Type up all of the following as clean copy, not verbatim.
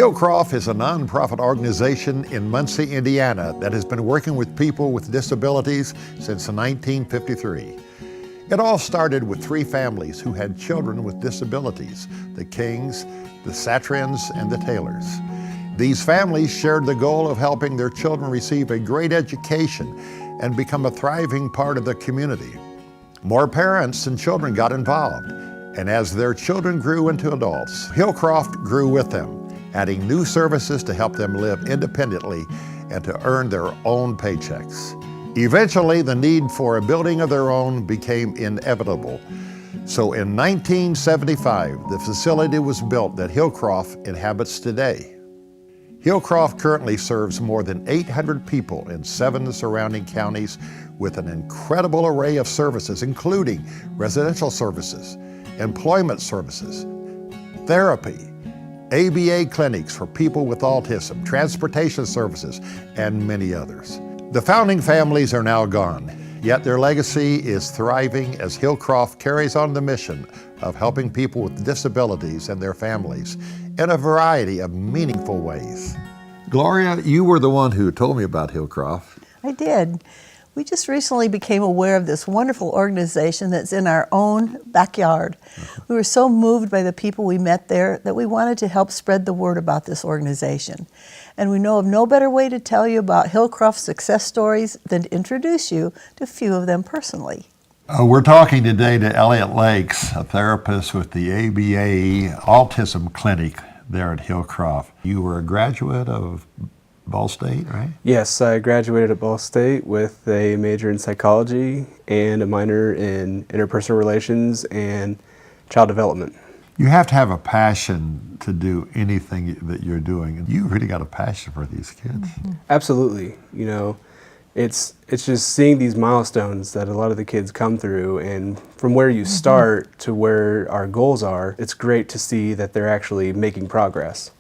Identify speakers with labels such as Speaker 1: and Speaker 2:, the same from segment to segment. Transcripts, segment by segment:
Speaker 1: Hillcroft is a nonprofit organization in Muncie, Indiana that has been working with people with disabilities since 1953. It all started with 3 families who had children with disabilities: the Kings, the Satrins, and the Taylors. These families shared the goal of helping their children receive a great education and become a thriving part of the community. More parents and children got involved, and as their children grew into adults, Hillcroft grew with them, adding new services to help them live independently and to earn their own paychecks. Eventually, the need for a building of their own became inevitable. So in 1975, the facility was built that Hillcroft inhabits today. Hillcroft currently serves more than 800 people in 7 surrounding counties with an incredible array of services, including residential services, employment services, therapy, ABA clinics for people with autism, transportation services, and many others. The founding families are now gone, yet their legacy is thriving as Hillcroft carries on the mission of helping people with disabilities and their families in a variety of meaningful ways. Gloria, you were the one who told me about Hillcroft.
Speaker 2: I did. We just recently became aware of this wonderful organization that's in our own backyard. We were so moved by the people we met there that we wanted to help spread the word about this organization. And we know of no better way to tell you about Hillcroft's success stories than to introduce you to a few of them personally.
Speaker 1: We're talking today to Elliot Lakes, a therapist with the ABA Autism Clinic there at Hillcroft. You were a graduate of Ball State, right?
Speaker 3: Yes, I graduated at Ball State with a major in psychology and a minor in interpersonal relations and child development.
Speaker 1: You have to have a passion to do anything that you're doing, and you really got a passion for these kids.
Speaker 2: Mm-hmm.
Speaker 3: Absolutely. You know, it's just seeing these milestones that a lot of the kids come through, and from where you start to where our goals are, it's great to see that they're actually making progress.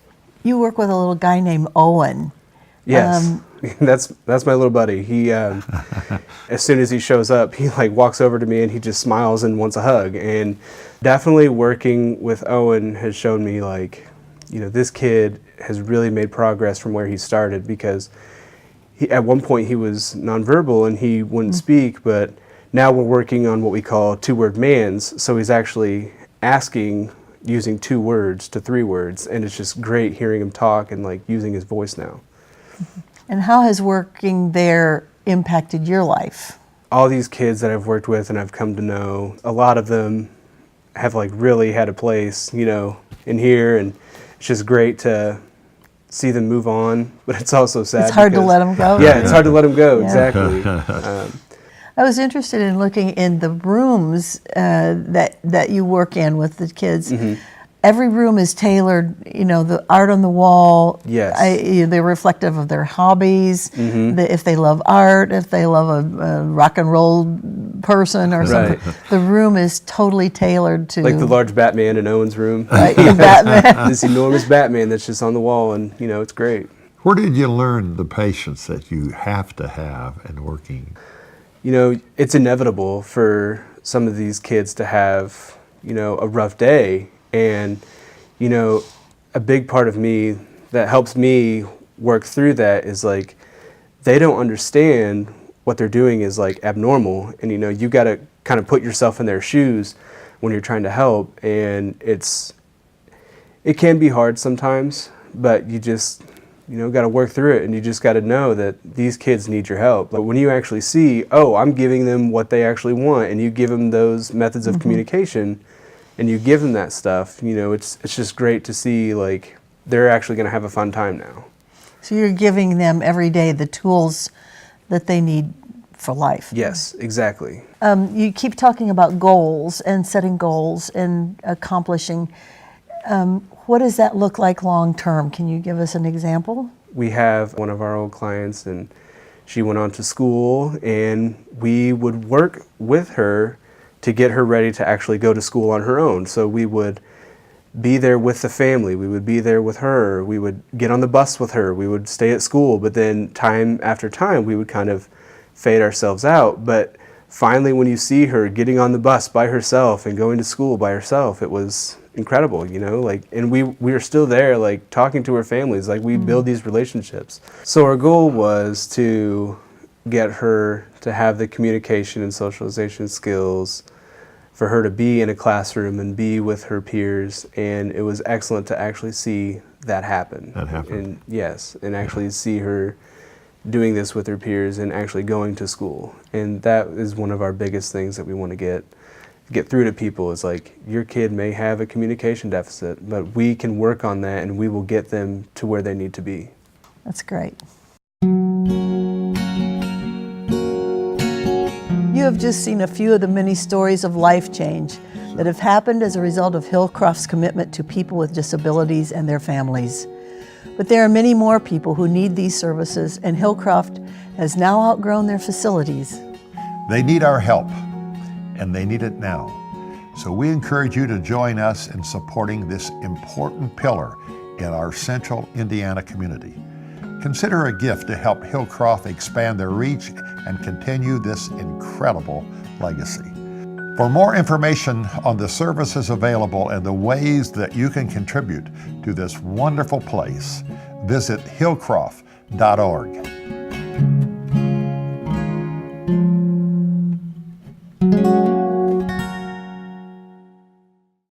Speaker 2: You work with a little guy named Owen.
Speaker 3: Yes, that's my little buddy. He, as soon as he shows up, he like walks over to me and he just smiles and wants a hug. And definitely working with Owen has shown me, like, you know, this kid has really made progress from where he started, because at one point he was nonverbal and he wouldn't speak, but now we're working on what we call 2-word mans. So he's actually asking using 2 words to 3 words, and it's just great hearing him talk and like using his voice now.
Speaker 2: And how has working there impacted your life?
Speaker 3: All these kids that I've worked with and I've come to know, a lot of them have like really had a place, you know, in here, and it's just great to see them move on, but it's also sad.
Speaker 2: It's hard to let them go.
Speaker 3: Yeah, it's hard to let them go,
Speaker 2: Yeah.
Speaker 3: exactly.
Speaker 2: I was interested in looking in the rooms that you work in with the kids. Every room is tailored, you know, the art on the wall.
Speaker 3: Yes.
Speaker 2: They're reflective of their hobbies, if they love art, if they love a rock and roll person or something. The room is totally tailored to...
Speaker 3: Like the large Batman in Owen's room.
Speaker 2: Right, Batman.
Speaker 3: This enormous Batman that's just on the wall, and, you know, it's great.
Speaker 1: Where did you learn the patience that you have to have in working?
Speaker 3: You know, it's inevitable for some of these kids to have, you know, a rough day. And, you know, a big part of me that helps me work through that is like, they don't understand what they're doing is like abnormal. And, you know, you got to kind of put yourself in their shoes when you're trying to help. And it can be hard sometimes, but you just, you know, got to work through it. And you just got to know that these kids need your help. But when you actually see, oh, I'm giving them what they actually want, and you give them those methods of communication, and you give them that stuff, you know, it's just great to see, like, they're actually going to have a fun time now.
Speaker 2: So you're giving them every day the tools that they need for life.
Speaker 3: Yes, exactly.
Speaker 2: You keep talking about goals and setting goals and accomplishing. What does that look like long term? Can you give us an example?
Speaker 3: We have one of our old clients, and she went on to school, and we would work with her to get her ready to actually go to school on her own. So we would be there with the family, we would be there with her, we would get on the bus with her, we would stay at school, but then time after time we would kind of fade ourselves out. But finally, when you see her getting on the bus by herself and going to school by herself, it was incredible, you know, like, and we were still there, like, talking to her families, like, we build these relationships. So our goal was to get her to have the communication and socialization skills, for her to be in a classroom and be with her peers, and it was excellent to actually see that happen.
Speaker 1: That happened.
Speaker 3: And yes, and actually see her doing this with her peers and actually going to school. And that is one of our biggest things that we want to get through to people, is like, your kid may have a communication deficit, but we can work on that and we will get them to where they need to be.
Speaker 2: That's great. You have just seen a few of the many stories of life change that have happened as a result of Hillcroft's commitment to people with disabilities and their families. But there are many more people who need these services, and Hillcroft has now outgrown their facilities.
Speaker 1: They need our help, and they need it now. So we encourage you to join us in supporting this important pillar in our central Indiana community. Consider a gift to help Hillcroft expand their reach and continue this incredible legacy. For more information on the services available and the ways that you can contribute to this wonderful place, visit hillcroft.org.